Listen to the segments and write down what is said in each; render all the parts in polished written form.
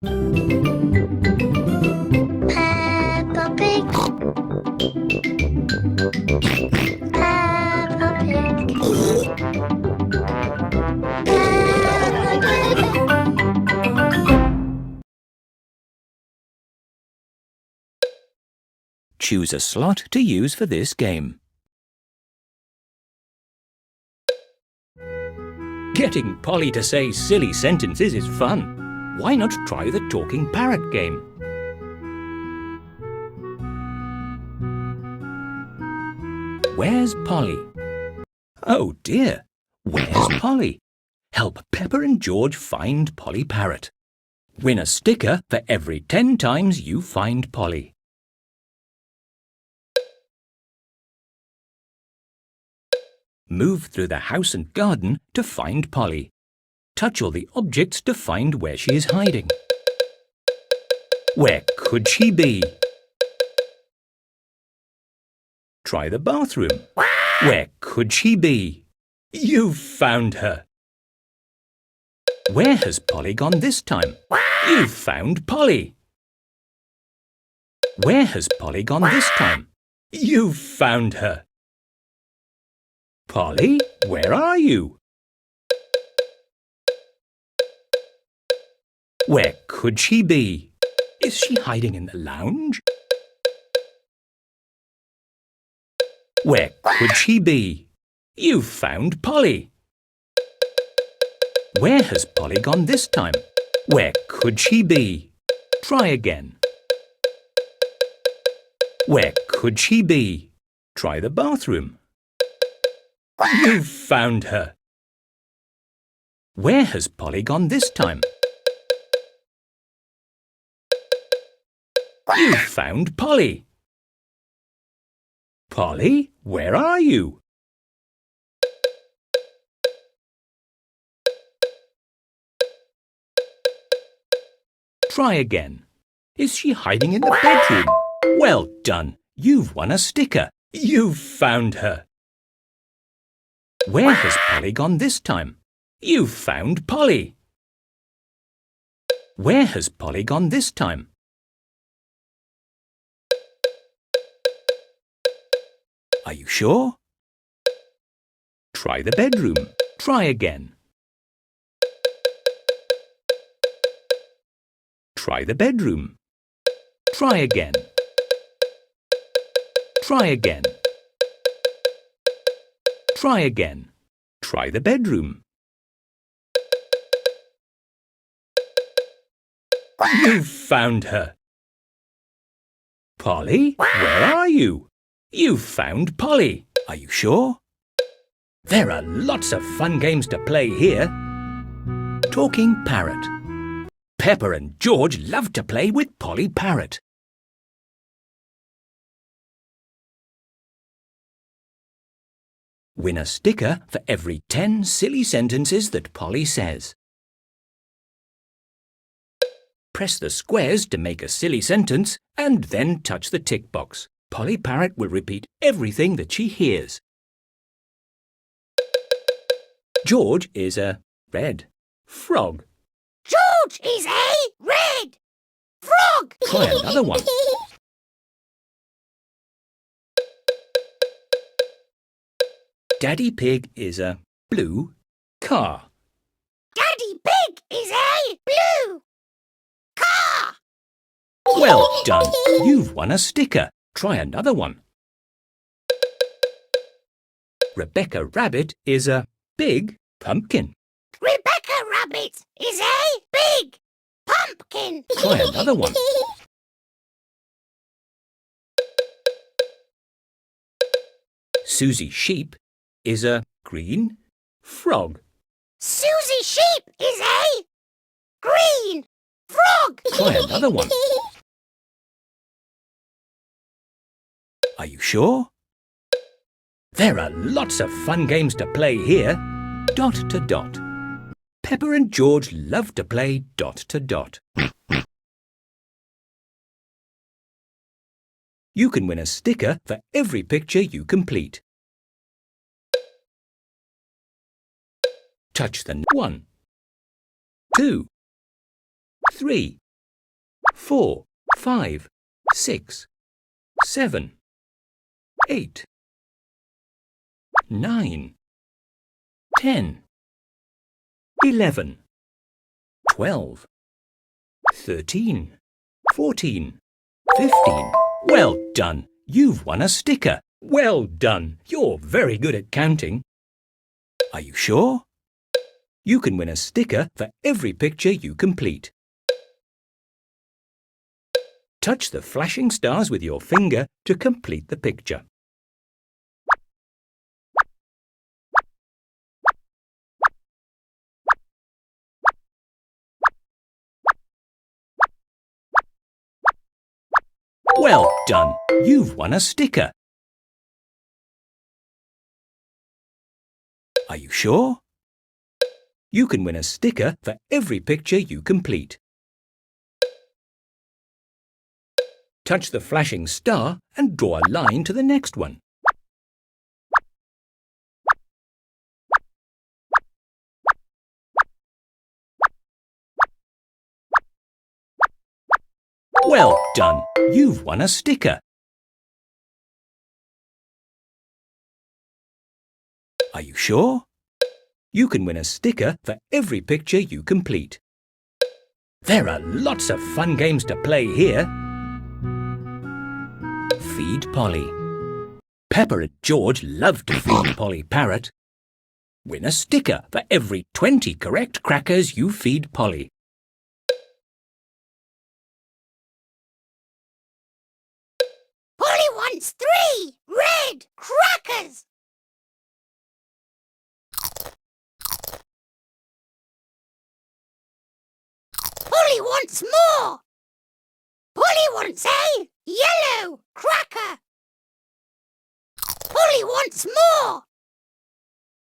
Peppa Pig. Peppa Pig. Choose a slot to use for this game. Getting Polly to say silly sentences is fun. Why not try the talking parrot game? Where's Polly? Oh dear, where's Polly? Help Peppa and George find Polly Parrot. Win a sticker for every 10 times you find Polly. Move through the house and garden to find Polly. Touch all the objects to find where she is hiding. Where could she be? Try the bathroom. Where could she be? You've found her. Where has Polly gone this time? You've found Polly. Where has Polly gone this time? You've found her. Polly, where are you? Where could she be? Is she hiding in the lounge? Where could she be? You've found Polly. Where has Polly gone this time? Where could she be? Try again. Where could she be? Try the bathroom. You've found her. Where has Polly gone this time? You've found Polly. Polly, where are you? Try again. Is she hiding in the bedroom? Well done. You've won a sticker. You've found her. Where has Polly gone this time? You've found Polly. Where has Polly gone this time? Are you sure? Try the bedroom. Try again. Try the bedroom. Try again. Try again. Try again. Try the bedroom. You've found her. Polly, where are you? You've found Polly. Are you sure? There are lots of fun games to play here. Talking Parrot. Peppa and George love to play with Polly Parrot. Win a sticker for every 10 silly sentences that Polly says. Press the squares to make a silly sentence and then touch the tick box. Polly Parrot will repeat everything that she hears. George is a red frog. George is a red frog. Try another one. Daddy Pig is a blue car. Daddy Pig is a blue car. Well done. You've won a sticker. Try another one. Rebecca Rabbit is a big pumpkin. Rebecca Rabbit is a big pumpkin. Try another one. Susie Sheep is a green frog. Susie Sheep is a green frog. Try another one. Are you sure? There are lots of fun games to play here. Dot to dot. Peppa and George love to play dot to dot. You can win a sticker for every picture you complete. Touch the 1, 2, 3, 4, 5, 6, 7, 8, 9, 10, 11, 12, 13, 14, 15. Well done! You've won a sticker. Well done! You're very good at counting. Are you sure? You can win a sticker for every picture you complete. Touch the flashing stars with your finger to complete the picture. Well done! You've won a sticker. Are you sure? You can win a sticker for every picture you complete. Touch the flashing star and draw a line to the next one. Well done! You've won a sticker. Are you sure? You can win a sticker for every picture you complete. There are lots of fun games to play here. Feed Polly. Peppa and George love to feed Polly Parrot. Win a sticker for every 20 correct crackers you feed Polly. Polly wants 3 red crackers. Polly wants more. Polly wants a yellow cracker. Polly wants more.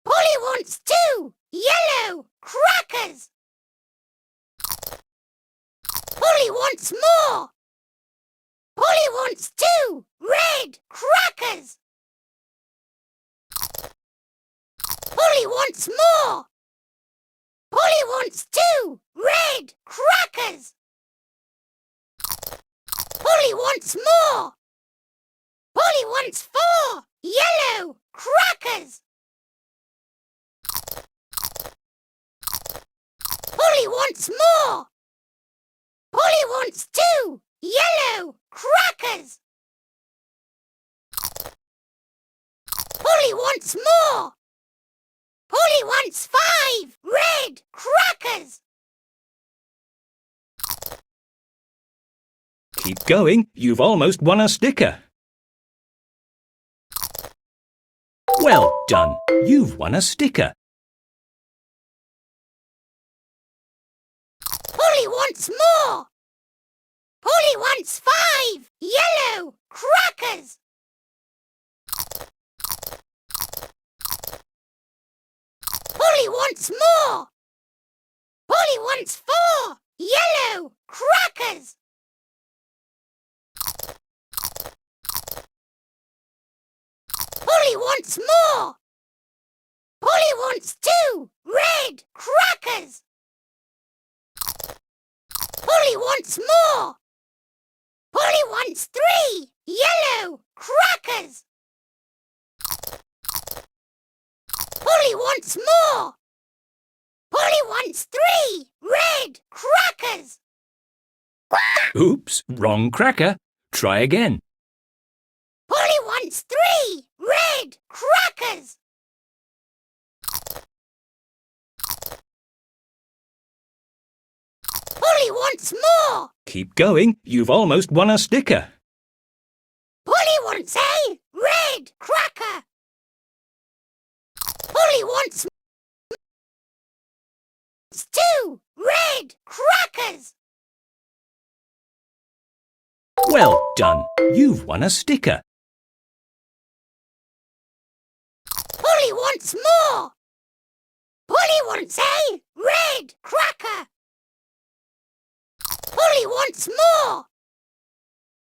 Polly wants 2 yellow crackers. Polly wants more. Polly wants 2 red crackers. Polly wants more. Polly wants 2 red crackers. Polly wants more. Polly wants 4 yellow crackers. Polly wants more. Polly wants 2 yellow crackers. Polly wants more. Polly wants 5 red crackers. Keep going. You've almost won a sticker. Well done! You've won a sticker. Polly wants more. Polly wants 5 yellow crackers. Polly wants more. Polly wants 4 yellow crackers. Polly wants more. Polly wants 2 red crackers. Polly wants more. Polly wants 3 yellow crackers. Polly wants more. Polly wants 3 red crackers. Oops, wrong cracker. Try again. Polly wants 3 red crackers. Polly wants more. Keep going. You've almost won a sticker. Polly wants a red cracker. Polly wants 2 red crackers. Well done! You've won a sticker. Polly wants more. Polly wants a red cracker. Polly wants more.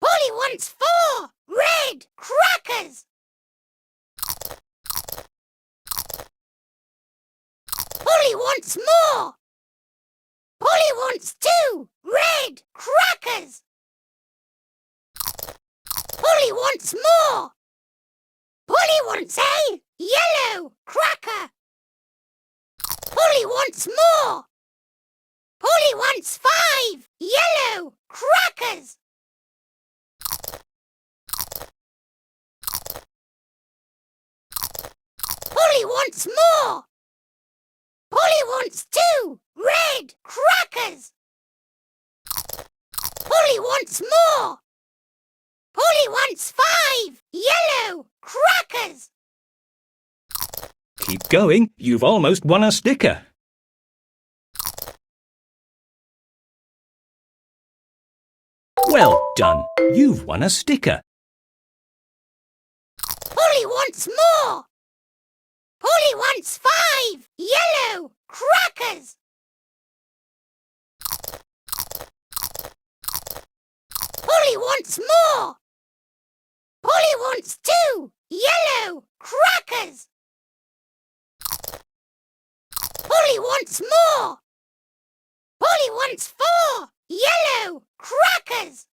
Polly wants 4 red crackers. Polly wants more. Polly wants 2 red crackers. Polly wants more. Polly wants a yellow cracker. Polly wants more. Polly wants 5 yellow crackers. Polly wants more. Polly wants 2 red crackers. Polly wants more. Polly wants 5 yellow crackers. Keep going, you've almost won a sticker. Well done, you've won a sticker. Polly wants more. Polly wants 5 yellow crackers. Polly wants more. Polly wants 2 yellow crackers. Polly wants more. Polly wants 4 yellow crackers.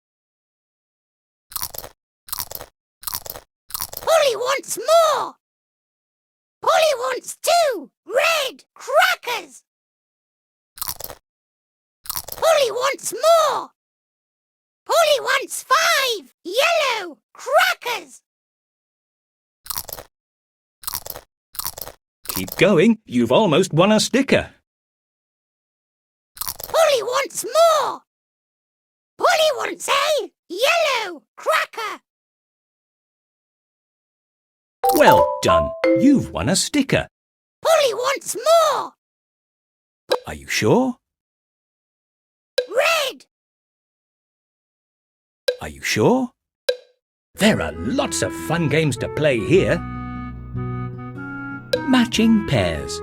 Polly wants more. Polly wants 2 red crackers. Polly wants more. Polly wants 5 yellow crackers. Keep going, you've almost won a sticker. Polly wants more. Polly wants a yellow cracker. Well done, you've won a sticker. Polly wants more. Are you sure? Red. Are you sure? There are lots of fun games to play here. Matching pairs.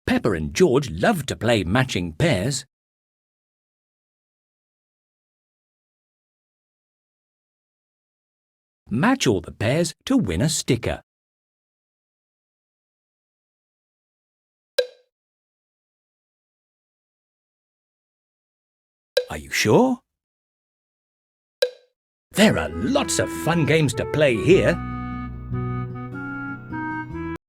Peppa and George love to play matching pairs. Match all the pairs to win a sticker. Are you sure? There are lots of fun games to play here.